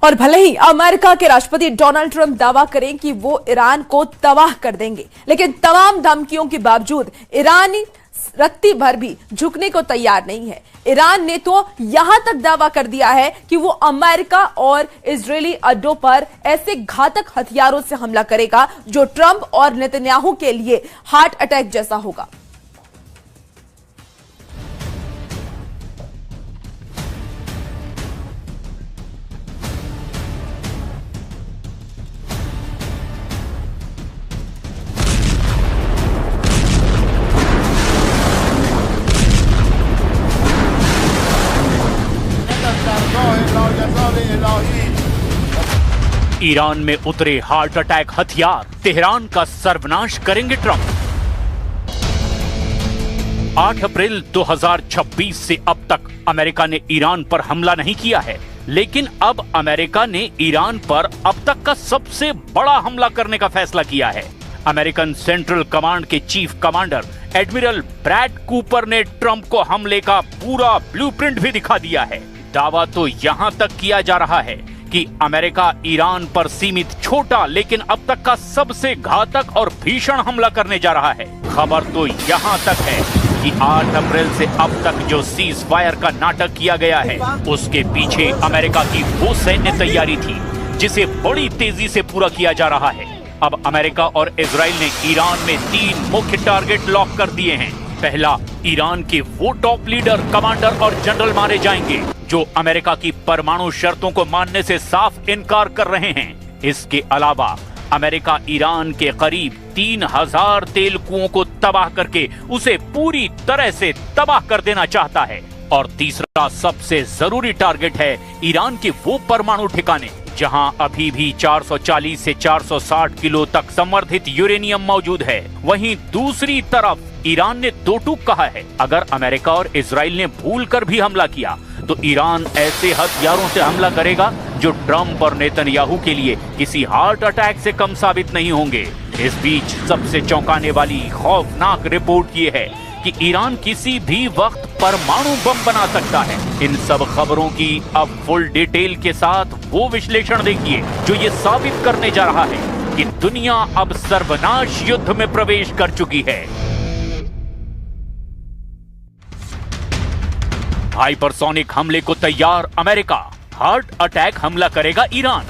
और भले ही अमेरिका के राष्ट्रपति डोनाल्ड ट्रंप दावा करें कि वो ईरान को तबाह कर देंगे, लेकिन तमाम धमकियों के बावजूद ईरानी रत्ती भर भी झुकने को तैयार नहीं है। ईरान ने तो यहां तक दावा कर दिया है कि वो अमेरिका और इजरायली अड्डों पर ऐसे घातक हथियारों से हमला करेगा जो ट्रंप और नेतन्याहू के लिए हार्ट अटैक जैसा होगा। ईरान में उतरे हार्ट अटैक हथियार, तेहरान का सर्वनाश करेंगे ट्रंप। 8 अप्रैल 2026 से अब तक अमेरिका ने ईरान पर हमला नहीं किया है, लेकिन अब अमेरिका ने ईरान पर अब तक का सबसे बड़ा हमला करने का फैसला किया है। अमेरिकन सेंट्रल कमांड के chief commander admiral Brad Cooper ने ट्रंप को हमले का पूरा ब्लूप्रिंट भी दिखा दिया है। दावा तो यहां तक किया जा रहा है कि अमेरिका ईरान पर सीमित छोटा लेकिन अब तक का सबसे घातक और भीषण हमला करने जा रहा है। खबर तो यहां तक है कि 8 अप्रैल से अब तक जो सीज फायर का नाटक किया गया है, उसके पीछे अमेरिका की वो सैन्य तैयारी थी जिसे बड़ी तेजी से पूरा किया जा रहा है। अब अमेरिका और इजराइल ने ईरान में 3 मुख्य टारगेट लॉक कर दिए हैं। पहला, ईरान के वो टॉप लीडर, कमांडर और जनरल मारे जाएंगे जो अमेरिका की परमाणु शर्तों को मानने से साफ इनकार कर रहे हैं। इसके अलावा अमेरिका ईरान के करीब 3000 तेल कुओं को तबाह करके उसे पूरी तरह से तबाह कर देना चाहता है। और तीसरा सबसे जरूरी टारगेट है ईरान के वो परमाणु ठिकाने जहां अभी भी 440 से 460 किलो तक संवर्धित यूरेनियम मौजूद है। वहीं दूसरी तरफ ईरान ने दो टूक कहा है, अगर अमेरिका और इजराइल ने भूल कर भी हमला किया तो ईरान ऐसे हथियारों से हमला करेगा जो ट्रंप और नेतन्याहू के लिए किसी हार्ट अटैक से कम साबित नहीं होंगे। इस बीच सबसे चौंकाने वाली खौफनाक रिपोर्ट ये है कि ईरान किसी भी वक्त परमाणु बम बना सकता है। इन सब खबरों की अब फुल डिटेल के साथ वो विश्लेषण देखिए जो ये साबित करने जा रहा है कि दुनिया अब सर्वनाश युद्ध में प्रवेश कर चुकी है। हाइपरसोनिक हमले को तैयार अमेरिका, हार्ट अटैक हमला करेगा ईरान।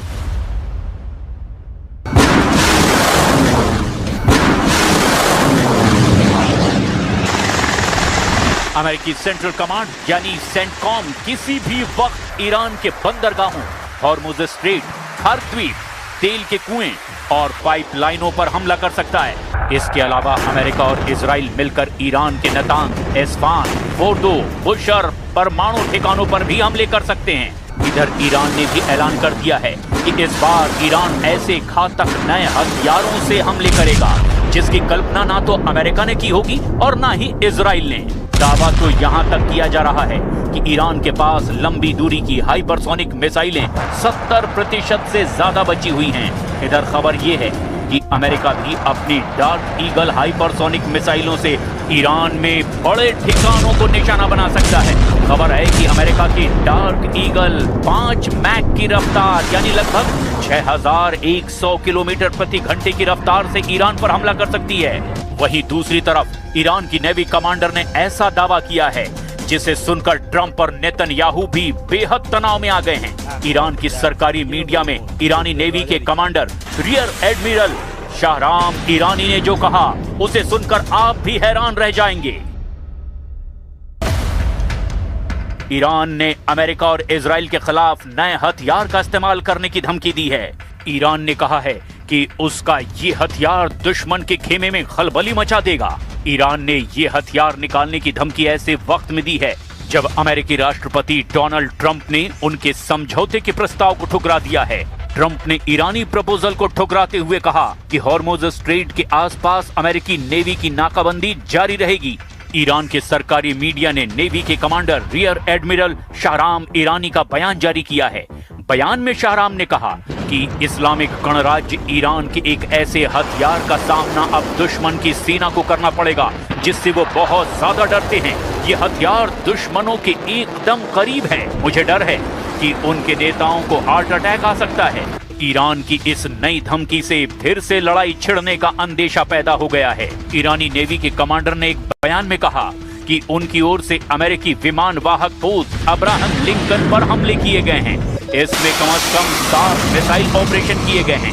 अमेरिकी सेंट्रल कमांड यानी सेंटकॉम किसी भी वक्त ईरान के बंदरगाहों, हॉर्मुज स्ट्रेट, खार्क द्वीप, तेल के कुएं और पाइपलाइनों पर हमला कर सकता है। इसके अलावा अमेरिका और इजराइल मिलकर ईरान के नतांज, एस्फान, फोर्दो, बुशर परमाणु ठिकानों पर भी हमले कर सकते हैं। इधर ईरान ने भी ऐलान कर दिया है कि इस बार ईरान ऐसे घातक नए हथियारों से हमले करेगा जिसकी कल्पना ना तो अमेरिका ने की होगी और ना ही इजराइल ने। दावा तो यहां तक किया जा रहा है कि ईरान के पास लंबी दूरी की हाइपरसोनिक मिसाइलें 70% से ज्यादा बची हुई हैं। इधर खबर यह है कि अमेरिका भी अपनी डार्क ईगल हाइपरसोनिक मिसाइलों से ईरान में बड़े ठिकानों को निशाना बना सकता है। खबर है कि अमेरिका की डार्क ईगल 5 मैक की रफ्तार यानी लगभग 6100 किलोमीटर प्रति घंटे की रफ्तार से ईरान पर हमला कर सकती है। वहीं दूसरी तरफ ईरान की नेवी कमांडर ने ऐसा दावा किया है जिसे सुनकर ट्रंप और नेतन्याहू भी बेहद तनाव में आ गए हैं। ईरान की सरकारी मीडिया में ईरानी नेवी के commander rear admiral Shahram Irani ने जो कहा उसे सुनकर आप भी हैरान रह जाएंगे। ईरान ने अमेरिका और इजराइल के खिलाफ नए हथियार का इस्तेमाल करने की धमकी दी है। ईरान ने कहा है कि उसका ये हथियार दुश्मन के खेमे में खलबली मचा देगा। ईरान ने ये हथियार निकालने की धमकी ऐसे वक्त में दी है जब अमेरिकी राष्ट्रपति डोनाल्ड ट्रंप ने उनके समझौते के प्रस्ताव को ठुकरा दिया है। ट्रंप ने ईरानी प्रपोजल को ठुकराते हुए कहा कि हॉर्मुज स्ट्रेट के आसपास अमेरिकी नेवी की नाकाबंदी जारी रहेगी। ईरान के सरकारी मीडिया ने नेवी के commander rear admiral Shahram Irani का बयान जारी किया है। बयान में शाहराम ने कहा कि इस्लामिक गणराज्य ईरान के एक ऐसे हथियार का सामना अब दुश्मन की सेना को करना पड़ेगा जिससे वो बहुत ज्यादा डरते हैं। ये हथियार दुश्मनों के एकदम करीब है। मुझे डर है कि उनके नेताओं को हार्ट अटैक आ सकता है। ईरान की इस नई धमकी से फिर से लड़ाई छिड़ने का अंदेशा पैदा हो गया है। ईरानी नेवी के कमांडर ने एक बयान में कहा कि उनकी ओर से अमेरिकी विमान वाहक पोत अब्राहम लिंकन पर हमले किए गए हैं। इसमें कम से कम 7 मिसाइल ऑपरेशन किए गए हैं।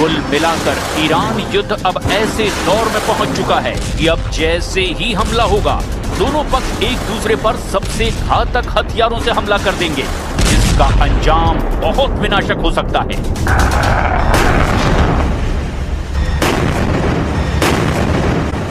कुल मिलाकर ईरान युद्ध अब ऐसे दौर में पहुंच चुका है कि अब जैसे ही हमला होगा दोनों पक्ष एक दूसरे पर सबसे घातक हथियारों से हमला कर देंगे जिसका अंजाम बहुत विनाशक हो सकता है।